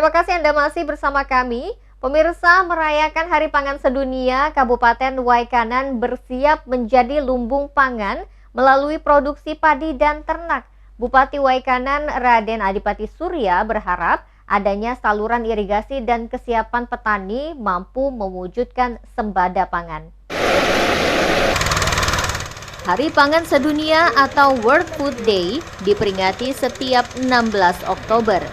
Terima kasih Anda masih bersama kami. Pemirsa, merayakan Hari Pangan Sedunia, Kabupaten Waikanan bersiap menjadi lumbung pangan melalui produksi padi dan ternak. Bupati Waikanan Raden Adipati Surya berharap adanya saluran irigasi dan kesiapan petani mampu mewujudkan sembada pangan. Hari Pangan Sedunia atau World Food Day diperingati setiap 16 Oktober.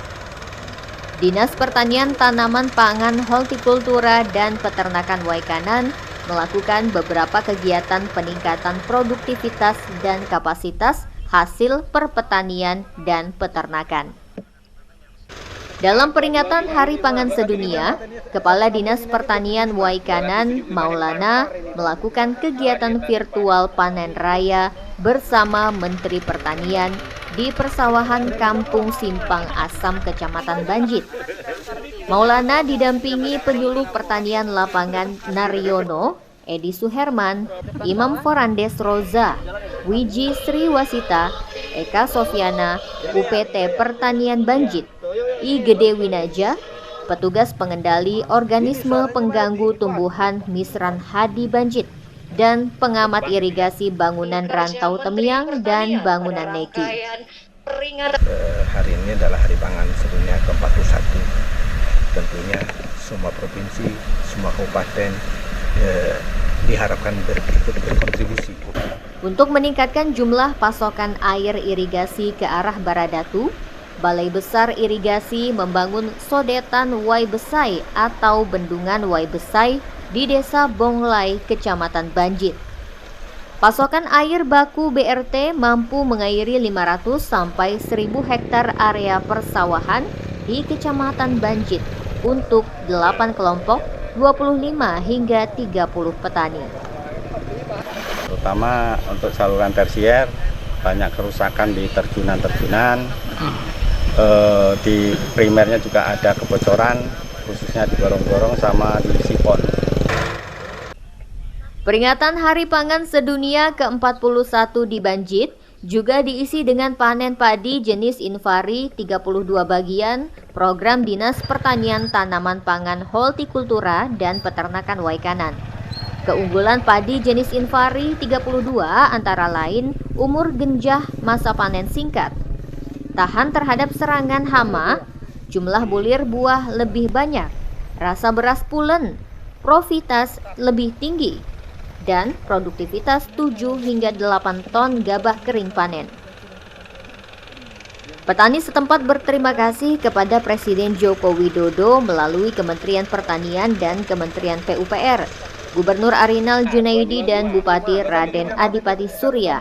Dinas Pertanian Tanaman Pangan Hortikultura dan Peternakan Waikanan melakukan beberapa kegiatan peningkatan produktivitas dan kapasitas hasil pertanian dan peternakan. Dalam peringatan Hari Pangan Sedunia, Kepala Dinas Pertanian Waikanan Maulana melakukan kegiatan virtual panen raya bersama Menteri Pertanian di persawahan Kampung Simpang Asam, Kecamatan Banjit. Maulana didampingi penyuluh pertanian lapangan Naryono, Edi Suherman, Imam Forandes Roza, Wiji Sriwasita, Eka Sofiana, UPT Pertanian Banjit, I Gede Winaja, petugas pengendali organisme pengganggu tumbuhan Misran Hadi Banjit, dan pengamat irigasi bangunan Rantau Temiang dan bangunan Neki. Hari ini adalah Hari Pangan Sedunia ke-41. Tentunya semua provinsi, semua kabupaten diharapkan ikut berkontribusi. Untuk meningkatkan jumlah pasokan air irigasi ke arah Baradatu, Balai Besar Irigasi membangun sodetan Waibesai atau bendungan Waibesai di Desa Bonglai, Kecamatan Banjit. Pasokan air baku BRT mampu mengairi 500 sampai 1000 hektar area persawahan di Kecamatan Banjit untuk 8 kelompok 25 hingga 30 petani. Terutama untuk saluran tersier, banyak kerusakan di terjunan-terjunan. Di primernya juga ada kebocoran, khususnya di gorong-gorong sama di sipon. Peringatan Hari Pangan Sedunia ke-41 di Banjit juga diisi dengan panen padi jenis Invari 32 bagian, program Dinas Pertanian Tanaman Pangan Hortikultura dan Peternakan Waikanan. Keunggulan padi jenis Invari 32 antara lain umur genjah, masa panen singkat, tahan terhadap serangan hama, jumlah bulir buah lebih banyak, rasa beras pulen, profitas lebih tinggi, dan produktivitas 7 hingga 8 ton gabah kering panen. Petani setempat berterima kasih kepada Presiden Joko Widodo melalui Kementerian Pertanian dan Kementerian PUPR, Gubernur Arinal Junaidi dan Bupati Raden Adipati Surya.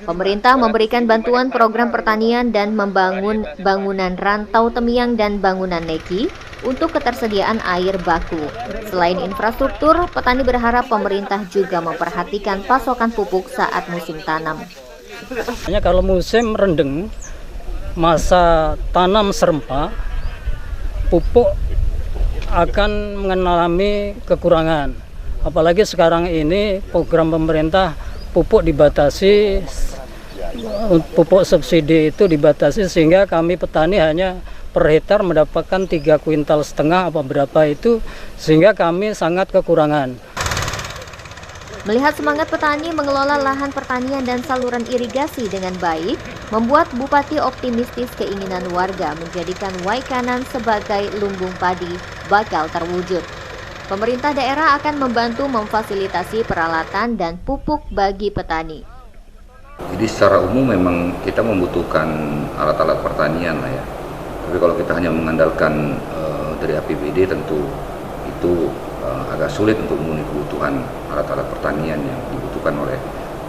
Pemerintah memberikan bantuan program pertanian dan membangun bangunan Rantau Temiang dan bangunan Neki untuk ketersediaan air baku. Selain infrastruktur, petani berharap pemerintah juga memperhatikan pasokan pupuk saat musim tanam. Kalau musim rendeng, masa tanam serempak, pupuk akan mengalami kekurangan. Apalagi sekarang ini program pemerintah pupuk dibatasi, pupuk subsidi itu dibatasi sehingga kami petani hanya per hektar mendapatkan 3,5 kuintal apa berapa itu, sehingga kami sangat kekurangan. Melihat semangat petani mengelola lahan pertanian dan saluran irigasi dengan baik, membuat Bupati optimistis keinginan warga menjadikan Waikanan sebagai lumbung padi bakal terwujud. Pemerintah daerah akan membantu memfasilitasi peralatan dan pupuk bagi petani. Jadi secara umum memang kita membutuhkan alat-alat pertanian lah ya. Tapi kalau kita hanya mengandalkan dari APBD tentu itu agak sulit untuk memenuhi kebutuhan alat-alat pertanian yang dibutuhkan oleh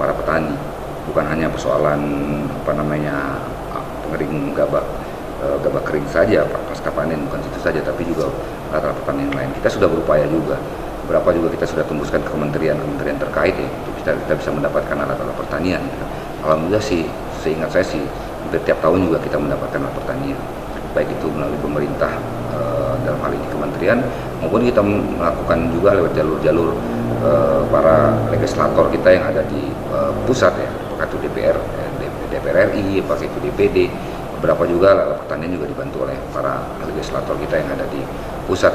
para petani. Bukan hanya persoalan pengering gabah kering saja pasca panen, bukan itu saja, tapi juga alat-alat pertanian lain. Kita sudah berupaya juga, berapa juga kita sudah tembuskan ke kementerian terkait ya, untuk kita bisa mendapatkan alat-alat pertanian. Alhamdulillah sih, seingat saya sih, hampir tiap tahun juga kita mendapatkan alat pertanian, baik itu melalui pemerintah dalam hal ini kementerian, maupun kita melakukan juga lewat jalur-jalur para legislator kita yang ada di pusat ya, apakah itu DPR RI, apakah itu DPD, Beberapa juga alat pertanian juga dibantu oleh para legislator kita yang ada di pusat.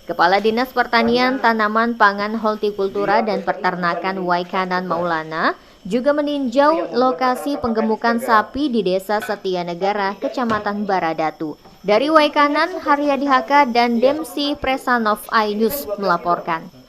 Kepala Dinas Pertanian, Tanaman Pangan, Hortikultura dan Peternakan Waikanan Maulana juga meninjau lokasi penggemukan sapi di Desa Setia Negara, Kecamatan Baradatu. Dari Waikanan, Haryadi Haka dan Demsi Presanov iNews melaporkan.